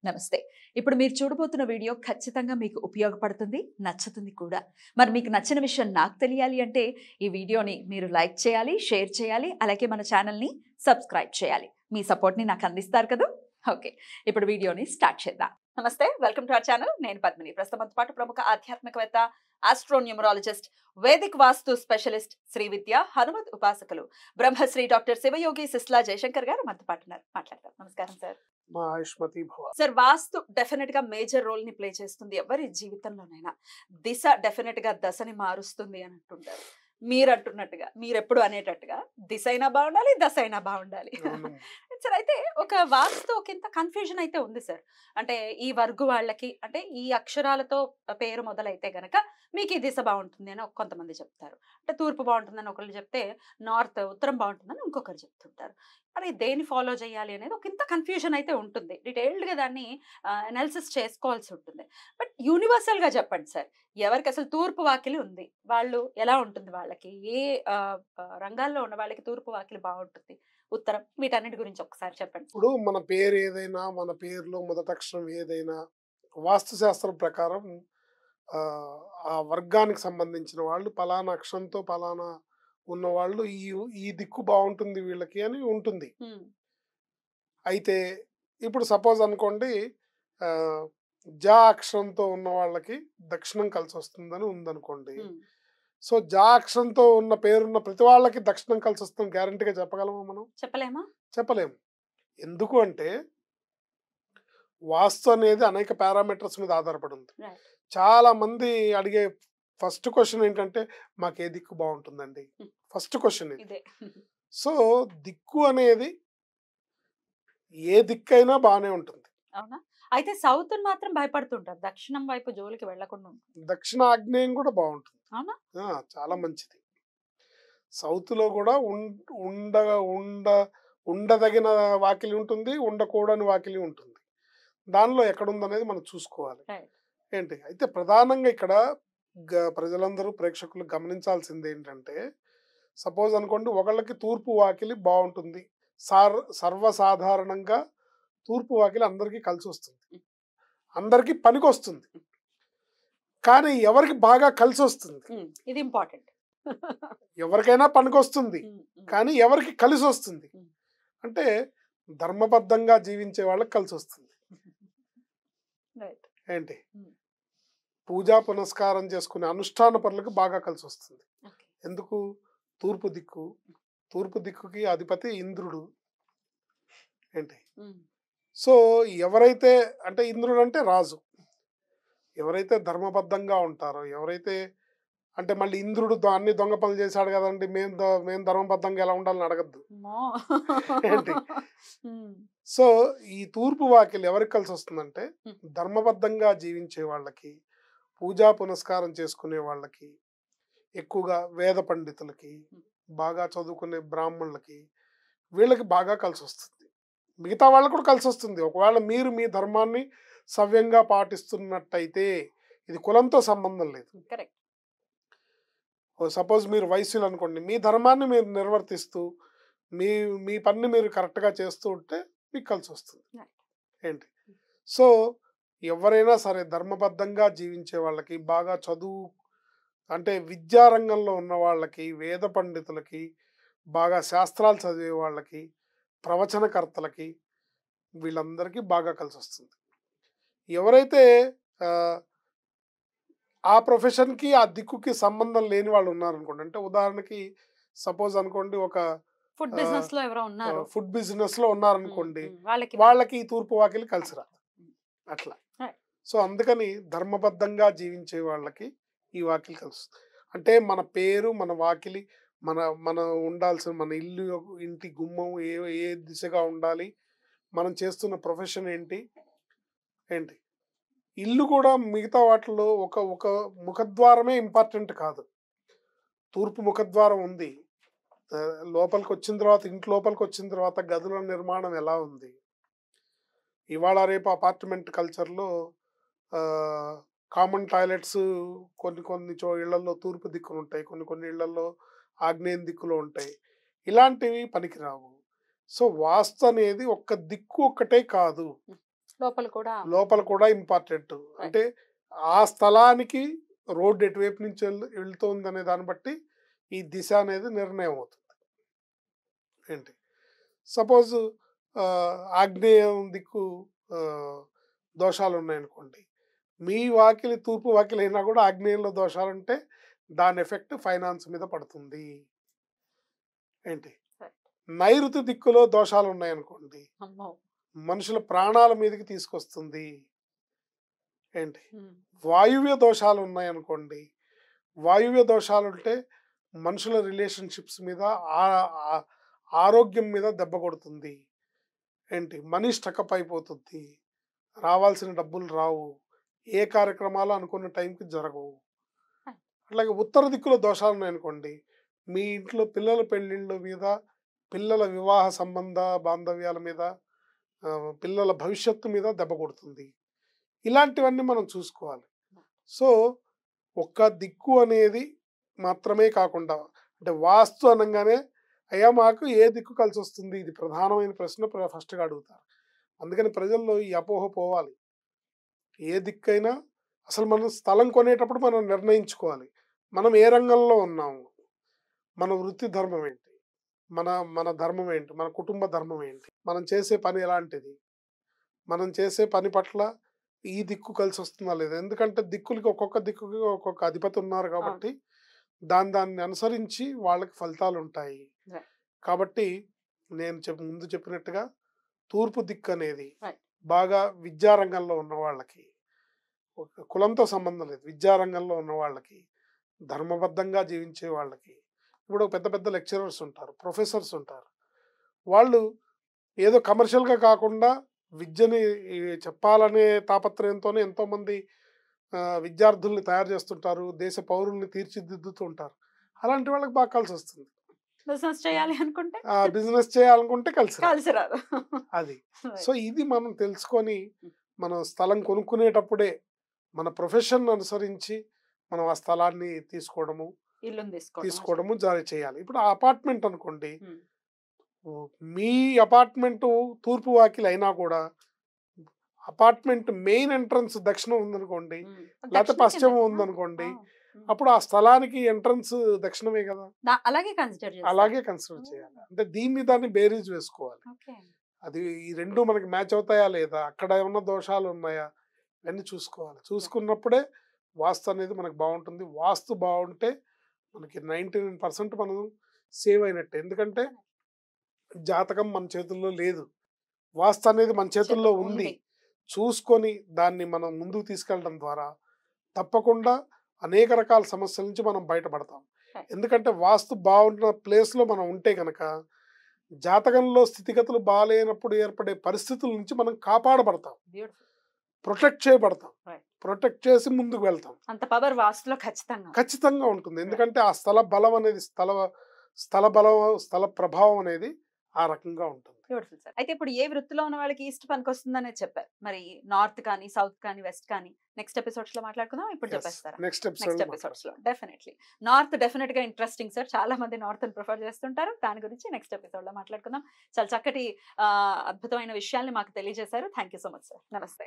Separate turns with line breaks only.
నమస్తే. ఇప్పుడు మీరు చూడబోతున్న వీడియో ఖచ్చితంగా మీకు ఉపయోగపడుతుంది, నచ్చుతుంది కూడా. మరి మీకు నచ్చిన విషయం నాకు తెలియాలి అంటే ఈ వీడియోని మీరు లైక్ చేయాలి, షేర్ చేయాలి, అలాగే మన ఛానల్‌ని సబ్స్క్రైబ్ చేయాలి. మీ సపోర్ట్‌ని నాకు అందిస్తారు కదా! ఓకే. ఇప్పుడు వీడియోని స్టార్ట్ చేద్దాం. నమస్తే. Welcome to our channel. నేను పద్మిని. ప్రస్తుతం మనతో పాటు ప్రముఖ ఆధ్యాత్మికవేత్త, ఆస్ట్రోన్యూమరాలజిస్ట్, వేదిక్ వాస్తు స్పెషలిస్ట్, శ్రీ విద్య హనుమత్ ఉపాసకులు, బ్రహ్మశ్రీ డాక్టర్ శివయోగి సిస్లా జయశంకర్ గారు మనతో పాటు ఉన్నారు. మాట్లాడతాం. నమస్కారం సార్.
మా ఆయుష్మతి భవ.
సార్, వాస్తు డెఫినెట్ గా మేజర్ రోల్ ని ప్లే చేస్తుంది ఎవరి జీవితంలోనైనా. దిశ డెఫినెట్ గా దశని మారుస్తుంది అని అంటుంటారు. మీరు అంటున్నట్టుగా, మీరు ఎప్పుడు అనేటట్టుగా దిశ అయినా బాగుండాలి, దశ అయినా బాగుండాలి.
అవును.
సార్, అయితే ఒక వాస్తు ఒకంత కన్ఫ్యూజన్ అయితే ఉంది సార్. అంటే ఈ వర్గు వాళ్ళకి, అంటే ఈ అక్షరాలతో పేరు మొదలైతే గనక మీకు ఈ దిశ బాగుంటుంది అని కొంతమంది చెప్తారు. అంటే తూర్పు బాగుంటుందని ఒకళ్ళు చెప్తే, నార్త్ ఉత్తరం బాగుంటుందని ఇంకొకరు చెప్తుంటారు. మరి దేని ఫాలో చేయాలి అనేది ఒకంత కన్ఫ్యూజన్ అయితే ఉంటుంది. డీటెయిల్డ్గా దాన్ని అనాలిసిస్ చేసుకోవాల్సి ఉంటుంది. బట్ యూనివర్సల్ గా చెప్పండి సార్, ఎవరికి అసలు తూర్పు వాకిలి ఉంది, వాళ్ళు ఎలా ఉంటుంది, వాళ్ళకి ఏ రంగాల్లో ఉన్న వాళ్ళకి తూర్పు వాకిలి బాగుంటుంది, ఉత్తరం, వీటన్నిటి గురించి ఒకసారి చెప్పండి.
ఇప్పుడు మన పేరు ఏదైనా, మన పేరులో మొదటి అక్షరం ఏదైనా వాస్తుశాస్త్రం ప్రకారం ఆ ఆ వర్గానికి సంబంధించిన వాళ్ళు పలానా అక్షరంతో పలానా ఉన్న వాళ్ళు ఈ ఈ దిక్కు బాగుంటుంది వీళ్ళకి అని ఉంటుంది. అయితే ఇప్పుడు సపోజ్ అనుకోండి, ఆ జా అక్షరంతో ఉన్న వాళ్ళకి దక్షిణం కలిసి వస్తుందని ఉందనుకోండి. సో జా అక్షరంతో ఉన్న పేరున్న ప్రతి వాళ్ళకి దక్షిణం కలిసి వస్తుంది గ్యారంటీగా చెప్పగలమా మనం?
చెప్పలేమా?
చెప్పలేము. ఎందుకు అంటే వాస్తు అనేది అనేక పారామీటర్స్ మీద ఆధారపడి ఉంది.
Right.
చాలా మంది అడిగే ఫస్ట్ క్వశ్చన్ ఏంటంటే, మాకు ఏ దిక్కు బాగుంటుందండి? ఫస్ట్ క్వశ్చన్ ఇది.
ఇదే.
సో దిక్కు అనేది ఏ దిక్కైనా బాగానే ఉంటుంది.
అవునా? అయితే సౌత్ మాత్రం భయపడుతుంటారు, దక్షిణం వైపు జోలికి వెళ్లకుండా ఉంటుంది.
దక్షిణ ఆగ్నేయం కూడా బాగుంటుంది.
అవునా?
చాలా మంచిది. సౌత్ లో కూడా ఉండ ఉండ ఉండదగిన వాకిలి ఉంటుంది, ఉండకూడని వాకిలి ఉంటుంది. దానిలో ఎక్కడుందనేది మనం చూసుకోవాలి.
Right.
ఏంటి అయితే ప్రధానంగా ఇక్కడ ప్రజలందరూ ప్రేక్షకులు గమనించాల్సింది ఏంటంటే, సపోజ్ అనుకోండి ఒకళ్ళకి తూర్పు వాకిలి బాగుంటుంది. సర్వసాధారణంగా తూర్పు వాకిలి అందరికీ కలిసి వస్తుంది, అందరికీ పనికి వస్తుంది. కానీ ఎవరికి బాగా కలిసి వస్తుంది?
ఇది ఇంపార్టెంట్.
ఎవరికైనా పనికి వస్తుంది, కానీ ఎవరికి కలిసి వస్తుంది అంటే ధర్మబద్ధంగా జీవించే వాళ్ళకి కలిసి వస్తుంది. ఏంటి పూజా పునస్కారం చేసుకునే అనుష్ఠాన పనులకు బాగా కలిసి వస్తుంది. ఎందుకు? తూర్పు దిక్కు, తూర్పు దిక్కుకి అధిపతి ఇంద్రుడు. ఏంటి సో ఎవరైతే అంటే ఇంద్రుడు అంటే రాజు, ఎవరైతే ధర్మబద్ధంగా ఉంటారో, ఎవరైతే అంటే మళ్ళీ ఇంద్రుడు అన్ని దొంగ పనులు చేశాడు కదండి, మేము ధర్మబద్ధంగా ఎలా ఉండాలని అడగద్దు. ఏంటి సో ఈ తూర్పు వాకిలి ఎవరికి కలిసి వస్తుందంటే ధర్మబద్ధంగా జీవించే వాళ్ళకి, పూజా పునస్కారం చేసుకునే వాళ్ళకి, ఎక్కువగా వేద పండితులకి, బాగా చదువుకునే బ్రాహ్మణులకి, వీళ్ళకి బాగా కలిసి వస్తుంది. మిగతా వాళ్ళకు కూడా కలిసి వస్తుంది ఒకవేళ మీరు మీ ధర్మాన్ని సవ్యంగా పాటిస్తున్నట్టయితే. ఇది కులంతో సంబంధం లేదు.
కరెక్ట్.
సపోజ్ మీరు వైశ్యులు అనుకోండి, మీ ధర్మాన్ని మీరు నిర్వర్తిస్తూ మీ మీ పనిని మీరు కరెక్ట్గా చేస్తూ ఉంటే మీకు కలిసి వస్తుంది. ఏంటి సో ఎవరైనా సరే ధర్మబద్ధంగా జీవించే వాళ్ళకి, బాగా చదువు అంటే విద్యారంగంలో ఉన్న వాళ్ళకి, వేద పండితులకి, బాగా శాస్త్రాలు చదివే వాళ్ళకి, ప్రవచనకర్తలకి, వీళ్ళందరికీ బాగా కలిసి వస్తుంది. ఎవరైతే ఆ ప్రొఫెషన్కి ఆ దిక్కుకి సంబంధం లేని వాళ్ళు ఉన్నారనుకోండి, అంటే ఉదాహరణకి సపోజ్ అనుకోండి ఒక
ఫుడ్ బిజినెస్ లో ఎవరో ఉన్నారు,
ఫుడ్ బిజినెస్ లో ఉన్నారనుకోండి,
వాళ్ళకి
వాళ్ళకి ఈ తూర్పు వాకిలి కలిసి రాదు. అట్లా సో అందుకని ధర్మబద్ధంగా జీవించే వాళ్ళకి ఈ వాకిలి కలుస్తుంది. అంటే మన పేరు, మన వాకిలి, మన మన ఉండాల్సిన మన ఇల్లు, ఇంటి గుమ్మం ఏ ఏ దిశగా ఉండాలి, మనం చేస్తున్న ప్రొఫెషన్ ఏంటి. ఏంటి ఇల్లు కూడా మిగతా వాటిలో ఒక ఒక ముఖద్వారమే ఇంపార్టెంట్ కాదు. తూర్పు ముఖద్వారం ఉంది, లోపలికి వచ్చిన తర్వాత, ఇంటి లోపలికి వచ్చిన తర్వాత గదుల నిర్మాణం ఎలా ఉంది. ఇవాళ రేపు అపార్ట్మెంట్ కల్చర్లో కామన్ టాయిలెట్స్ కొన్ని కొన్ని ఇళ్లలో తూర్పు దిక్కులు ఉంటాయి, కొన్ని కొన్ని ఇళ్లలో ఆగ్నేయం దిక్కులో ఉంటాయి. ఇలాంటివి పనికిరావు. సో వాస్తు అనేది ఒక్క దిక్కు ఒక్కటే కాదు. లోపల కూడా ఇంపార్టెంట్. అంటే ఆ స్థలానికి రోడ్డు ఎటువైపు నుంచి వెళ్తుంది అనే దాన్ని బట్టి ఈ దిశ అనేది నిర్ణయం అవుతుంది. ఏంటి సపోజ్ ఆగ్నేయం దిక్కు ఆ, దోషాలు ఉన్నాయనుకోండి, మీ వాకిలి తూర్పు వాకిలి అయినా కూడా ఆగ్నేయంలో దోషాలు ఉంటే దాని ఎఫెక్ట్ ఫైనాన్స్ మీద పడుతుంది. ఏంటి నైరుతి దిక్కులో దోషాలు ఉన్నాయనుకోండి, మనుషుల ప్రాణాల మీదకి తీసుకొస్తుంది. ఏంటి వాయువ్య దోషాలు ఉన్నాయనుకోండి, వాయువ్య దోషాలు ఉంటే మనుషుల రిలేషన్షిప్స్ మీద ఆరోగ్యం మీద దెబ్బ కొడుతుంది. ఏంటి మనీ స్టకప్ అయిపోతుంది, రావాల్సిన డబ్బులు రావు, ఏ కార్యక్రమాలు అనుకున్న టైంకి జరగవు. అట్లాగే ఉత్తర దిక్కులో దోషాలు ఉన్నాయనుకోండి, మీ ఇంట్లో పిల్లల పెళ్ళిళ్ళ మీద, పిల్లల వివాహ సంబంధ బాంధవ్యాల మీద, పిల్లల భవిష్యత్తు మీద దెబ్బ కొడుతుంది. ఇలాంటివన్నీ మనం చూసుకోవాలి. సో ఒక్క దిక్కు అనేది మాత్రమే కాకుండా, అంటే వాస్తు అనగానే అయ్యా మాకు ఏ దిక్కు కలిసి వస్తుంది, ఇది ప్రధానమైన ప్రశ్న ఫస్ట్గా అడుగుతారు. అందుకని ప్రజల్లో ఈ అపోహ పోవాలి. ఏ దిక్కైనా అసలు మనం స్థలం కొనేటప్పుడు మనం నిర్ణయించుకోవాలి, మనం ఏ రంగంలో ఉన్నాము, మన వృత్తి ధర్మం ఏంటి, మన మన ధర్మం ఏంటి, మన కుటుంబ ధర్మం ఏంటి, మనం చేసే పని ఎలాంటిది, మనం చేసే పని పట్ల ఈ దిక్కు కలిసి వస్తుందా లేదా. ఎందుకంటే దిక్కులకి ఒక్కొక్క దిక్కుకి ఒక్కొక్క అధిపతి ఉన్నారు కాబట్టి దాన్ని అనుసరించి వాళ్ళకి ఫలితాలు ఉంటాయి. కాబట్టి నేను ముందు చెప్పినట్టుగా తూర్పు దిక్కు అనేది బాగా విద్యారంగంలో ఉన్న వాళ్ళకి, కులంతో సంబంధం లేదు, విద్యారంగంలో ఉన్న వాళ్ళకి, ధర్మబద్ధంగా జీవించే వాళ్ళకి, ఇప్పుడు పెద్ద పెద్ద లెక్చరర్స్ ఉంటారు, ప్రొఫెసర్స్ ఉంటారు, వాళ్ళు ఏదో కమర్షియల్గా కాకుండా విద్యని చెప్పాలనే తాపత్రయంతోనే ఎంతోమంది విద్యార్థుల్ని తయారు చేస్తుంటారు, దేశ పౌరుల్ని తీర్చిదిద్దుతూ ఉంటారు. అలాంటి వాళ్ళకి బాగా కలిసి వస్తుంది.
బిజినెస్ చేయాలి అనుకుంటే
బిజినెస్ చేయాలనుకుంటే కలిసి
రాదు.
అది. సో ఇది మనం తెలుసుకొని మనం స్థలం కొనుక్కునేటప్పుడే మన ప్రొఫెషన్ అనుసరించి మనం ఆ స్థలాన్ని తీసుకోవడము జారీ చేయాలి. ఇప్పుడు ఆ అపార్ట్మెంట్ అనుకోండి, మీ అపార్ట్మెంట్ తూర్పు వాకిలి అయినా కూడా అపార్ట్మెంట్ మెయిన్ ఎంట్రన్స్ దక్షిణం ఉందనుకోండి, లేకపోతే పశ్చిమం ఉందనుకోండి, అప్పుడు ఆ స్థలానికి ఎంట్రన్స్ దక్షిణమే కదా, అలాగే కన్సిడర్ చేయాలి. అంటే దాన్ని బేరీజ్ వేసుకోవాలి. అది ఈ రెండు మనకి మ్యాచ్ అవుతాయా లేదా, అక్కడ ఏమన్నా దోషాలు ఉన్నాయా, ఇవన్నీ చూసుకోవాలి. చూసుకున్నప్పుడే వాస్తు అనేది మనకు బాగుంటుంది. వాస్తు బాగుంటే మనకి 99% మనం సేవ్ అయినట్టే. ఎందుకంటే జాతకం మన చేతుల్లో లేదు, వాస్తు అనేది మన చేతుల్లో ఉంది. చూసుకొని దాన్ని మనం ముందుకు తీసుకెళ్ళడం ద్వారా తప్పకుండా అనేక రకాల సమస్యల నుంచి మనం బయటపడతాం. ఎందుకంటే వాస్తు బాగున్న ప్లేస్లో మనం ఉంటే కనుక జాతకంలో స్థితిగతులు బాగాలేనప్పుడు ఏర్పడే పరిస్థితుల నుంచి మనం కాపాడబడతాం, ప్రొటెక్ట్ చేయబడతాం, ప్రొటెక్ట్ చేసి ముందుకు వెళ్తాం.
అంత పవర్ వాస్తులో
ఖచ్చితంగా ఉంటుంది. ఎందుకంటే ఆ స్థల బలం అనేది స్థల ప్రభావం అనేది ఆ రకంగా ఉంటుంది.
Beautiful sir. అయితే ఇప్పుడు ఏ వృత్తిలో ఉన్న వాళ్ళకి ఈస్ట్ పనికి వస్తుంది అనేది చెప్పారు. మరి నార్త్ కానీ, సౌత్ కానీ, వెస్ట్ కానీ నెక్స్ట్ ఎపిసోడ్స్ లో మాట్లాడుకుందాం. ఇప్పుడు చెప్పేస్తారా?
నెక్స్ట్ ఎపిసోడ్స్
లో డెఫినెట్లీ. నార్త్ డెఫినెట్ గా ఇంట్రెస్టింగ్ సార్. చాలా మంది నార్త్ ప్రిఫర్ చేస్తుంటారు. దాని గురించి నెక్స్ట్ ఎపిసోడ్ లో మాట్లాడుకుందాం. చాలా చక్కటి అద్భుతమైన విషయాల్ని మాకు తెలియజేశారు. Thank you so much sir. నమస్తే.